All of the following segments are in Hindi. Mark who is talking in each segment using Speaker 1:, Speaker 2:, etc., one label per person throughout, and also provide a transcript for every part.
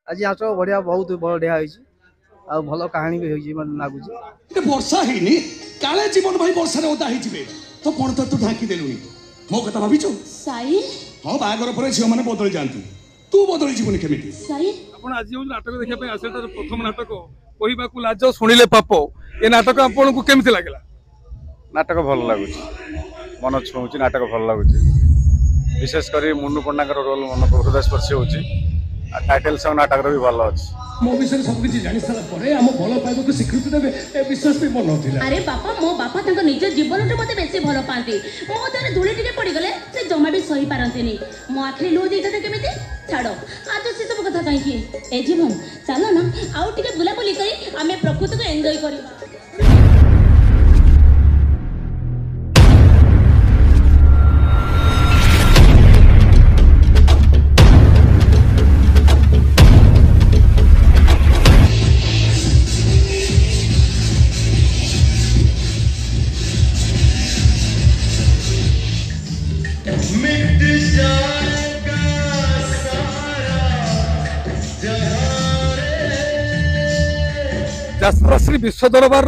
Speaker 1: आज नाच बढ़िया बहुत बढ़िया आ भल कहानी भी होई मन लागुची
Speaker 2: वर्षा हेनी काले जीवन भाई वर्षा रे ओदा ही जिवे तो कोन तो तू ढाकी देलुनी मो कथा भाबिचो
Speaker 3: साहिल
Speaker 2: हां बागर परे झियो माने बदल जानतु तू बदल जीवन केमिति
Speaker 3: साहिल
Speaker 4: आपण आज जो नाटक देखिया पे आसे तर प्रथम नाटक कहिबाकू लाज सुनिले पाप ए नाटक आपण को केमिति लागला
Speaker 5: नाटक भल लागुची मन छुची नाटक भल लागुची विशेष करी मुन्नू पंडाकर रोल मन हृदय स्पर्शी होची आ टाइटल सॉन्ग नाटक भी भल अछि
Speaker 2: मो विषय सब किछि जानि सारा परे हम भल पाइबो को स्वीकृति देबे ए विश्वास भी मन होथिला
Speaker 3: अरे बापा मो बापा तंग निज जीवन रे मते बेसी भल पांती मो तारे धुली टिके पड़ी गले से जमा भी सही पारंतीनी मो आखरी लो देता ते केमिति छाड़ो आज से सब कथा काई की ए जीवन चलो ना आउ टिके बुला बुली करी हमें प्रकृति को एंजॉय करबा
Speaker 4: जात्राश्री विश्व दरबार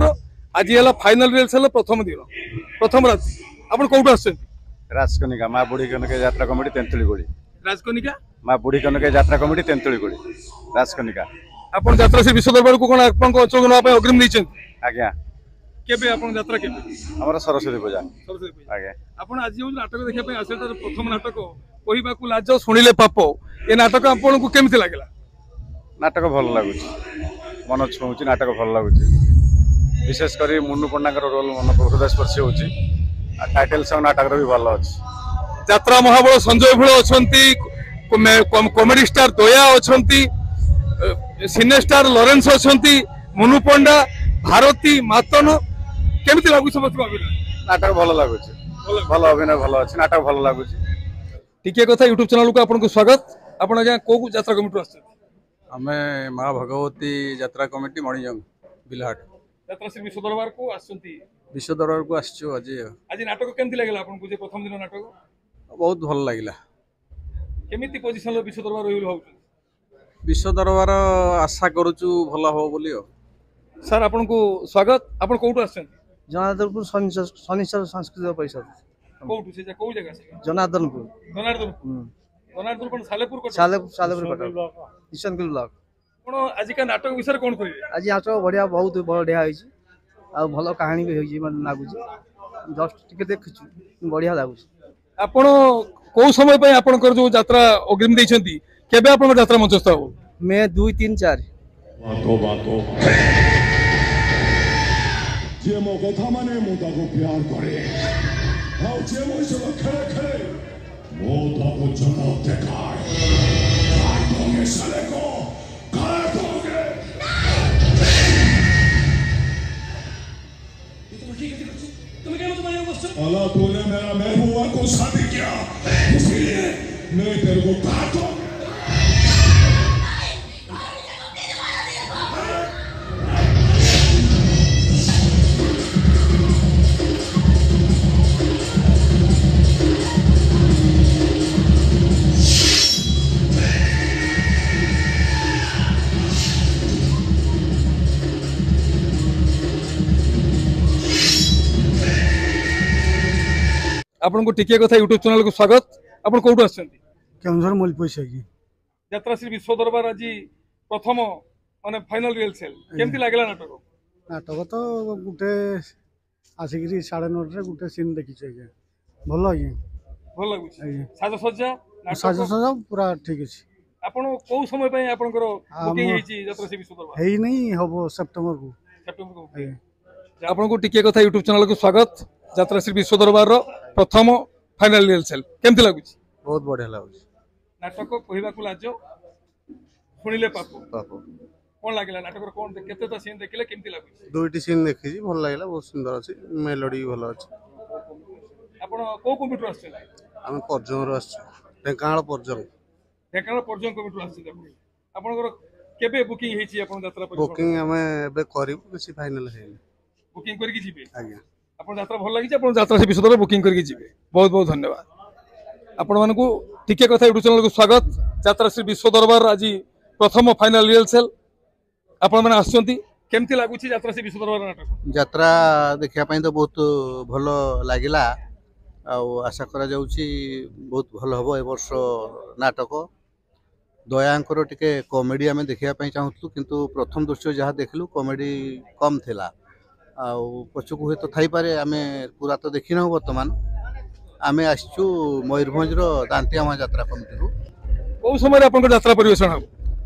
Speaker 4: आज है फाइनल रिहर्सल प्रथम दिन प्रथम राति आप कौट आस
Speaker 5: राजकनिका माँ बुढ़ी कनक यात्रा कमिटी तेंतुली गोड़ी
Speaker 4: राजकनिका
Speaker 5: माँ बुढ़ी कनक यात्रा कमिटी तेंतुली गोड़ी राजकनिका
Speaker 4: आप जात्राश्री विश्व दरबार को कौन आप अंचल ना अग्रिम नहीं
Speaker 5: आज्ञा
Speaker 4: केबे आपण यात्रा केबे
Speaker 5: हमर सरस्वती पूजा
Speaker 4: सरस्वती पूजा
Speaker 5: आज्ञा
Speaker 4: आपण आज जो नाटक देखिया पे आसे तर प्रथम नाटक कहिबाकू लाज सुनिले पाप ए नाटक आपण को केमिति लागला
Speaker 5: नाटक भल लागुची मन छुची नाटक भल लागुची विशेष करी मुन्नू पंडाकर रोल मन हृदय स्पर्शी होची आ टाइटल सॉन्ग नाटक भी भल अछि
Speaker 4: यात्रा महाबल संजय भूल अछंती कॉमेडी स्टार दया अछंती सिने स्टार लॉरेंस अछंती मुन्नू पंडा भारती मातन केमिति लागु समस्त अभिनय
Speaker 5: नाटक भल लागुची भल अभिनय भल अछि नाटक भल लागुची
Speaker 4: टिके कथा यूट्यूब चैनल को आपन को स्वागत आपण आज्ञा को यात्रा कमिटी आछन
Speaker 6: आमे माँ भगवती यात्रा कमिटी मणिजंग बिलहाट
Speaker 4: यात्रा श्री विश्व दरबार को आछंती
Speaker 6: विश्व दरबार को आसछु
Speaker 4: आज नाटक केमिति लागला आपन को जे प्रथम दिन नाटक
Speaker 6: बहुत भल लागिला
Speaker 4: केमिति पोजीशन लो विश्व दरबार होइल भाउ
Speaker 6: विश्व दरबार आशा करूछु भल हो बोली
Speaker 4: सर आपन को स्वागत आपन कोउट आछन
Speaker 1: जनार्दनपुर शनिश्चर सांस्कृतिक परिषद
Speaker 4: कोउट से को जगह से
Speaker 1: जनार्दनपुर
Speaker 4: जनार्दनपुर पण सालेपुर को
Speaker 1: सालेपुर किशनगंज ब्लॉक
Speaker 4: कोन आज का नाटक विषय कोन करिवे
Speaker 1: आज नाच बढ़िया बहुत बढ़िया आ भल कहानी भी होई मन लागुची जस्ट टिके देखछु बढ़िया लागुची
Speaker 4: आपण को समय पे आपण कर जो यात्रा अग्रिम दैछंती केबे आपण यात्रा मंचस्थ हो
Speaker 1: मैं 2 3 4
Speaker 2: बातो जे मो कथा माने मो ताको प्यार करे हाउ जे मो सब खरे खरे मो ताको जवाब देखाय काटोगे साले को काटोगे तुम क्या मतलब आया बस अल्लाह तूने मेरा महबूबा को शादी किया इसलिए मैं तेरे को काटूंगा
Speaker 4: आपन को टिके कथा यूट्यूब चैनल को स्वागत आपन कोउट आछंती
Speaker 1: केमझर मूल पैसा की
Speaker 4: यात्रा श्री विश्व दरबार आज प्रथम माने फाइनल रिहर्सल केमति लागला नाटक
Speaker 1: नाटक तो गुटे आसिक 9:30 रे गुटे सीन देखि छै भल
Speaker 4: भल लागु साज सज्जा
Speaker 1: साज सज्जा पूरा ठीक अछि
Speaker 4: आपन को समय पे आपन करो बुकिंग हेची यात्रा श्री विश्व दरबार
Speaker 1: हेई नहीं हबो सितंबर को
Speaker 4: आपन को टिके कथा यूट्यूब चैनल को स्वागत यात्रा श्री विश्व दरबार रो प्रथम फाइनल रिहर्सल केमति लागु
Speaker 6: बहुत बढ़िया लागु
Speaker 4: नाटक कहिबाकू लाज सुनिले पाप कोन लागला नाटक रो कोन केते तो सीन देखिले केमति लागु
Speaker 6: दुईटी सीन देखि भल लागला बहुत सुंदर अछि मेलोडी भल अछि
Speaker 4: आपण को कंप्यूटर आछे
Speaker 6: हम पर्जंग रो आछ ढेंकानाल पर्जंग
Speaker 4: कंप्यूटर आछे आपण केबे बुकिंग हेची आपण यात्रा पर
Speaker 6: बुकिंग हमें बे करिब किसी फाइनल है
Speaker 4: बुकिंग करके जीबे
Speaker 6: आज्ञा
Speaker 4: आपण यात्रा भल लागि आपण यात्रा से विश्व दरबार बुकिंग करके जीबे बहुत बहुत धन्यवाद आपण मानकू टिके कथा यूट्यूब चैनल को स्वागत यात्रा श्री विश्व दरबार आज प्रथम फाइनल रिहर्सल आपण माने आछंती केमती लागुची यात्रा से विश्व दरबार नाटक
Speaker 7: यात्रा देखा तो बहुत भल लगिला आशा करा जाउची बहुत भल हबो ए वर्ष नाटक दयांकर टिके कॉमेडी आमे देखिया पई चाहूतलु किंतु प्रथम दृश्य जहाँ देखलु कॉमेडी कम थिला पछकु हे तो थाई पारे आमे पूरा तो देखि न वर्तमान आमे आछू मयूरभंज रो दांतियामा यात्रा कमिटी रु
Speaker 4: को समय आपण यात्रा परिवेशन हो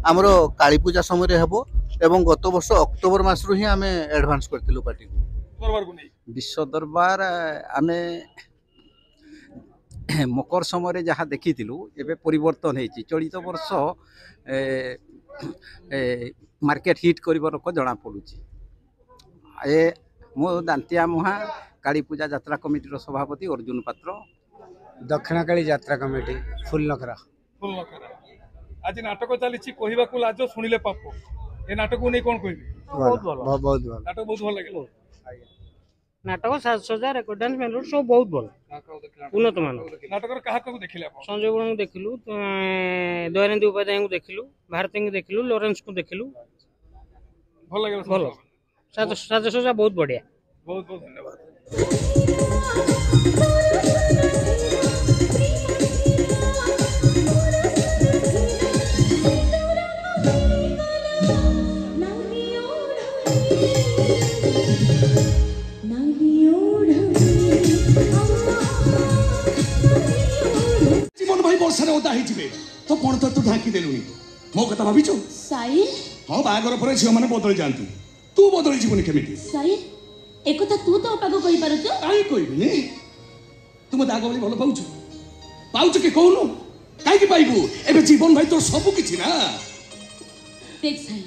Speaker 7: हमरो काली पूजा समय रे हबो एवं गत वर्ष अक्टोबर मास रु ही आमे एडवांस करतिलु पार्टी
Speaker 4: दरबार को नहीं
Speaker 8: विश्व दरबार आमे मकर समय जहाँ देखी एवं परिवर्तन होती चलित वर्ष मार्केट हिट कर जना पड़ू ए मो दांतिया मुहा काली पूजा यात्रा कमिटी सभापति अर्जुन पात्र
Speaker 9: दक्षिणकाली यात्रा कमिटी फुलनखरा
Speaker 4: आज नाटक चली कहवा को लाज शुणिले पाप ए नाटक को नहीं कौन कह
Speaker 9: बहुत भल
Speaker 4: नाटक बहुत भल लगे
Speaker 9: नाटक साजसज्जा रेकर्ड डांस मेलोड सब बहुत भल उन्नत मान
Speaker 4: नाटक कहा देखिले
Speaker 9: संजय गुण को देखिलु दयानंद उपाध्याय को देखिलु भारती को देखिलु लॉरेंस को देखिलु
Speaker 4: भल लगे
Speaker 9: भल साजसज्जा बहुत बढ़िया
Speaker 4: बहुत बहुत धन्यवाद
Speaker 2: जीवन भाई वर्षा ओदा होइजिबे तो कोन तो ढाकी देलुनी मो कथा भाबिचो
Speaker 3: साहिल
Speaker 2: हां बागर पर झियो माने बदल जानती तू बदल जीवन केमिति
Speaker 3: साहिल एकथा तू तो अपाको कहि पारुछ
Speaker 2: काई कहबिनी तू मते आगो बोली भलो पाउछु पाउछु के कहनु काई की पाइबू एबे जीवन भाई तो सब किछि ना
Speaker 3: देख साहिल